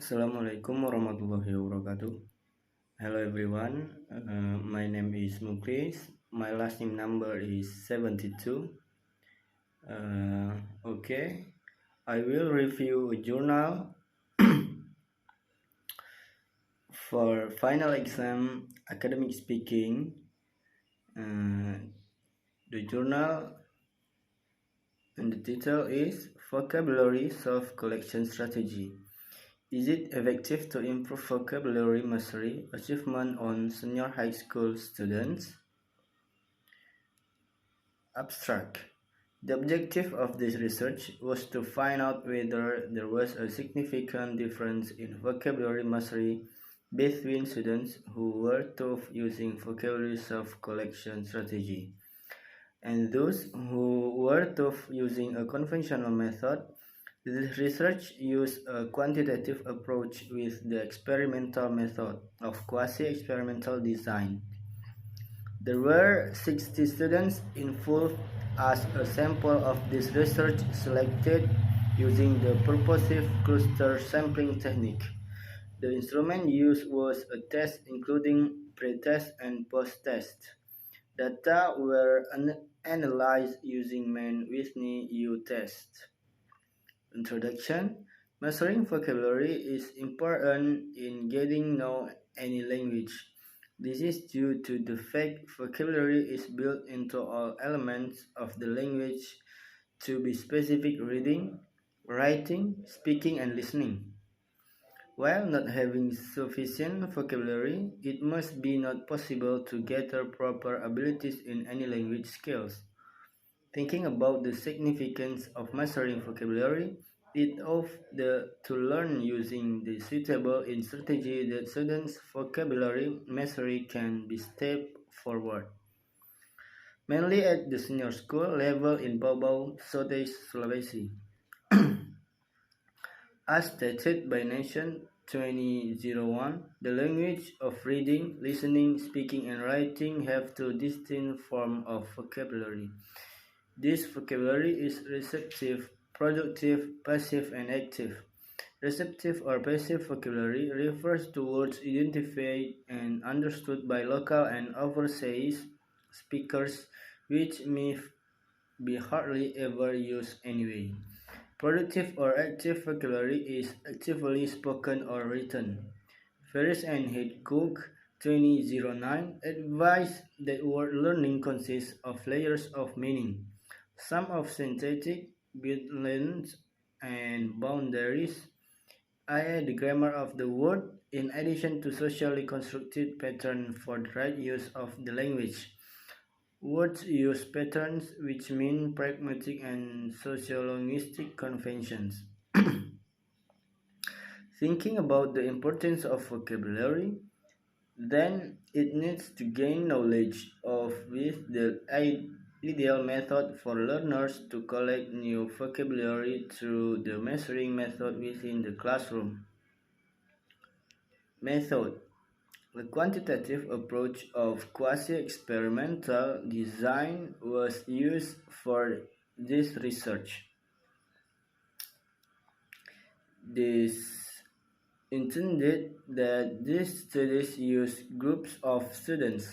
Assalamualaikum warahmatullahi wabarakatuh. Hello everyone. My name is Muklis. My last name number is 72. Okay. I will review a journal for final exam academic speaking. The journal and the title is Vocabulary Self-Collection Strategy. Is it effective to improve vocabulary mastery achievement on senior high school students? Abstract. The objective of this research was to find out whether there was a significant difference in vocabulary mastery between students who were taught using vocabulary self-collection strategy and those who were taught using a conventional method. This research used a quantitative approach with the experimental method of quasi-experimental design. There were 60 students involved as a sample of this research selected using the purposive cluster sampling technique. The instrument used was a test including pre-test and post-test. Data were analyzed using Mann-Whitney U-test. Introduction. Mastering vocabulary is important in getting to know any language. This is due to the fact vocabulary is built into all elements of the language to be specific reading, writing, speaking, and listening. While not having sufficient vocabulary, it must be not possible to gather proper abilities in any language skills. Thinking about the significance of mastering vocabulary, it ought to learn using the suitable in strategy that students' vocabulary mastery can be step forward. Mainly at the senior school level in Bau-Bau, Southeast Sulawesi. As stated by Nation 2001, the language of reading, listening, speaking, and writing have two distinct forms of vocabulary. This vocabulary is receptive, productive, passive, and active. Receptive or passive vocabulary refers to words identified and understood by local and overseas speakers which may be hardly ever used anyway. Productive or active vocabulary is actively spoken or written. Ferris and Hedcock 2009 advised that word learning consists of layers of meaning. Some of synthetic, bit-lines, and boundaries, i.e. the grammar of the word, in addition to socially constructed patterns for the right use of the language. Words use patterns which mean pragmatic and sociolinguistic conventions. Thinking about the importance of vocabulary, then it needs to gain knowledge of with the ideal method for learners to collect new vocabulary through the measuring method within the classroom. Method. The quantitative approach of quasi-experimental design was used for this research. This intended that these studies use groups of students,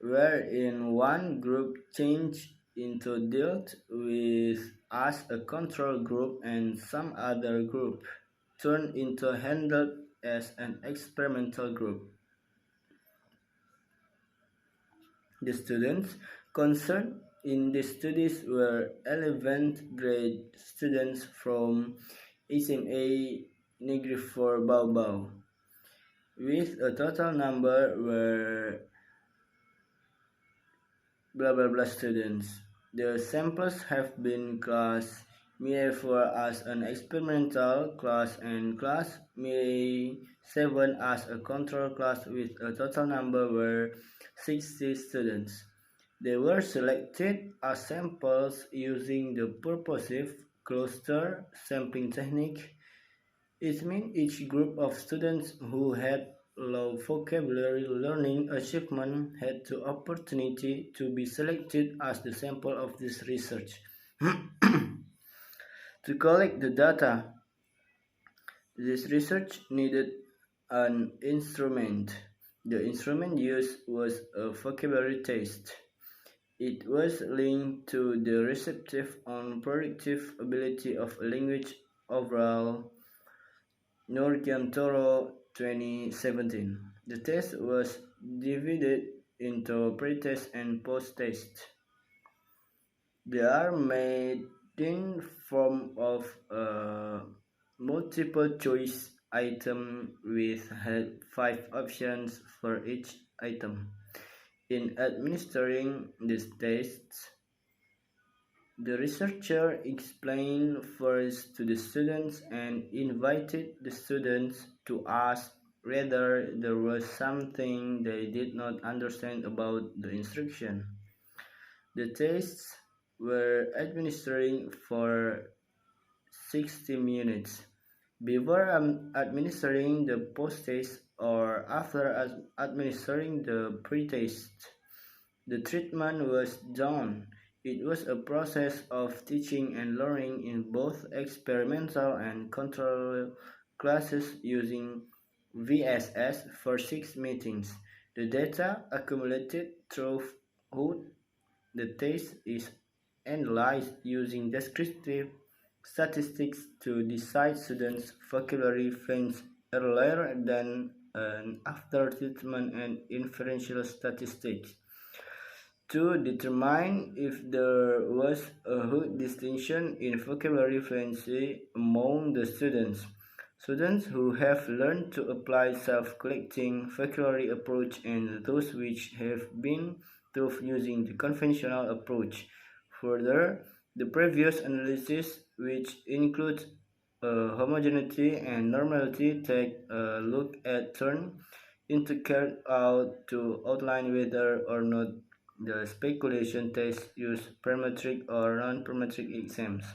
wherein one group changed into dealt with as a control group and some other group turned into handled as an experimental group. The students concerned in these studies were 11th grade students from SMA Negeri 4 Bau-Bau, with a total number were blah blah blah students. The samples have been class MIE4 as an experimental class and class MIE7 as a control class with a total number were 60 students. They were selected as samples using the purposive cluster sampling technique. It means each group of students who had low vocabulary learning achievement had the opportunity to be selected as the sample of this research. To collect the data, This research needed an instrument. The instrument used was a vocabulary test. It was linked to the receptive and predictive ability of a language overall. Norkiantoro 2017. The test was divided into pre-test and post-test. They are made in form of a multiple choice item with five options for each item. In administering these tests, the researcher explained first to the students and invited the students to ask whether there was something they did not understand about the instruction. The tests were administering for 60 minutes. Before administering the post-test or after administering the pre-test, the treatment was done. It was a process of teaching and learning in both experimental and control classes using VSS for 6 meetings. The data accumulated throughout the test is analyzed using descriptive statistics to decide students' vocabulary fluency earlier than and after treatment and inferential statistics to determine if there was a huge distinction in vocabulary fluency among the students. Students who have learned to apply self-collecting vocabulary approach and those which have been taught using the conventional approach. Further, the previous analysis, which includes homogeneity and normality, take a look at turn into carried out to outline whether or not the speculation test use parametric or non-parametric exams.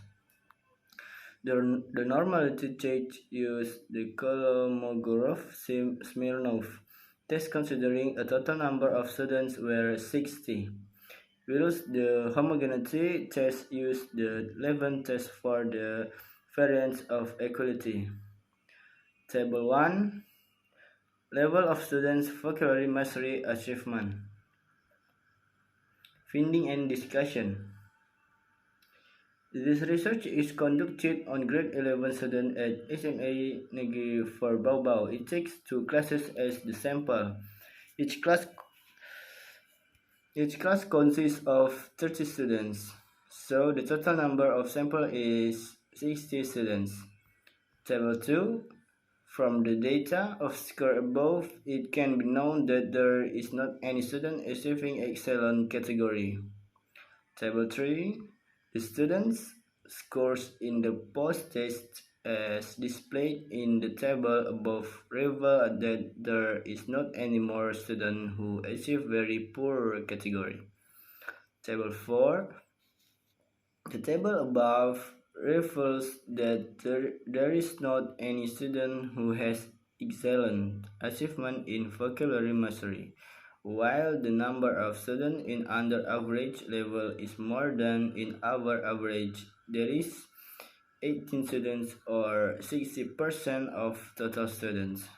The normality test used the Kolmogorov-Smirnov test considering a total number of students were 60, whereas the homogeneity test used the Levin test for the variance of equality. Table 1. Level of students' vocabulary mastery achievement. Finding and discussion. This research is conducted on grade 11 students at SMA Negeri for Baobab. It takes 2 classes as the sample. Each class consists of 30 students, so the total number of sample is 60 students. Table 2. From the data of score above, it can be known that there is not any student achieving excellent category. Table 3. The students' scores in the post-test as displayed in the table above reveal that there is not any more student who achieve very poor category. Table 4. The table above reveals that there is not any student who has excellent achievement in vocabulary mastery, while the number of students in under average level is more than in above average. There is 18 students or 60% of total students.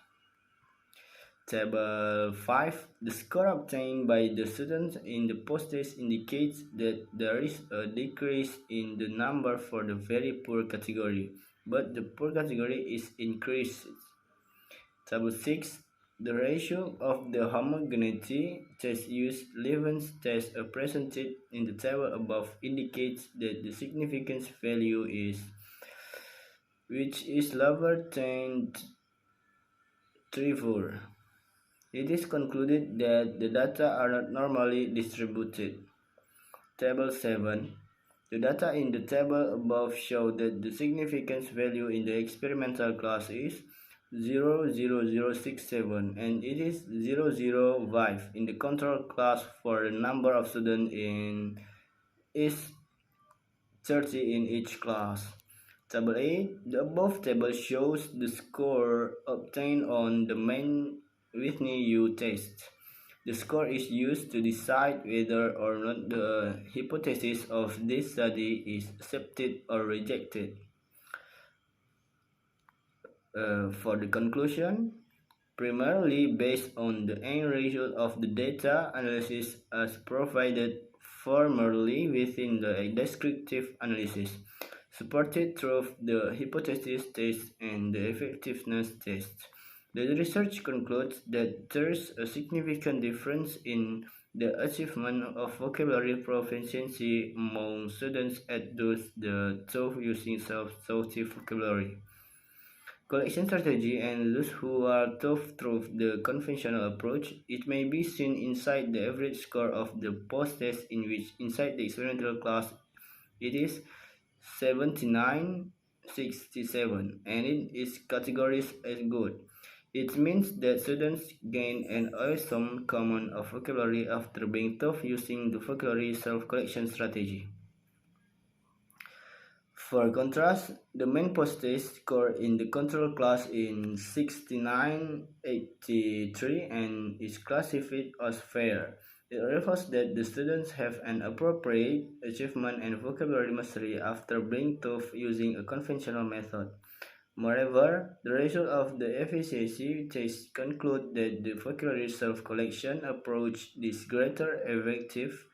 Table 5. The score obtained by the students in the post-test indicates that there is a decrease in the number for the very poor category, but the poor category is increased. Table 6. The ratio of the homogeneity test used Levin's test presented in the table above indicates that the significance value is which is lower than 3.4. It is concluded that the data are not normally distributed. Table 7. The data in the table above show that the significance value in the experimental class is 0.0067 and it is 0.05 in the control class for the number of students in is 30 in each class. Table 8. The above table shows the score obtained on the main Whitney U test. The score is used to decide whether or not the hypothesis of this study is accepted or rejected. For the conclusion, primarily based on the end result of the data analysis as provided formerly within the descriptive analysis, supported through the hypothesis test and the effectiveness test. The research concludes that there is a significant difference in the achievement of vocabulary proficiency among students at those the taught using self-taught vocabulary collection strategy and those who are taught through the conventional approach. It may be seen inside the average score of the post-test in which inside the experimental class it is 7967 and it is categorized as good. It means that students gain an awesome common of vocabulary after being taught using the vocabulary self-collection strategy. For contrast, the main post-test score in the control class is 6983 and is classified as fair. It refers that the students have an appropriate achievement and vocabulary mastery after being taught using a conventional method. Moreover, the result of the efficiency test conclude that the vocabulary self-collection approach is greater effective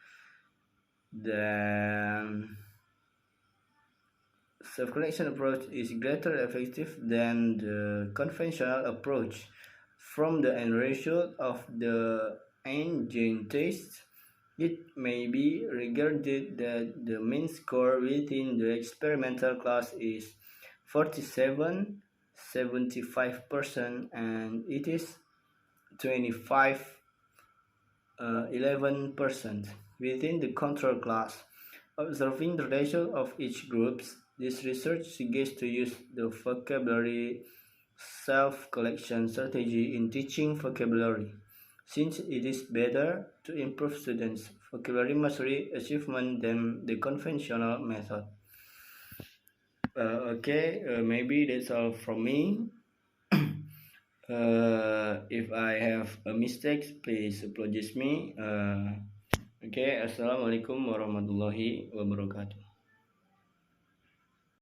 than self-collection approach is greater effective than the conventional approach. From the end result of the engine test, it may be regarded that the mean score within the experimental class is 47.75% and it is 25.11% within the control class. Observing the result of each group, this research suggests to use the vocabulary self-collection strategy in teaching vocabulary, since it is better to improve students' vocabulary mastery achievement than the conventional method. Maybe that's all from me. If I have a mistake, please apologize me. Assalamualaikum warahmatullahi wabarakatuh.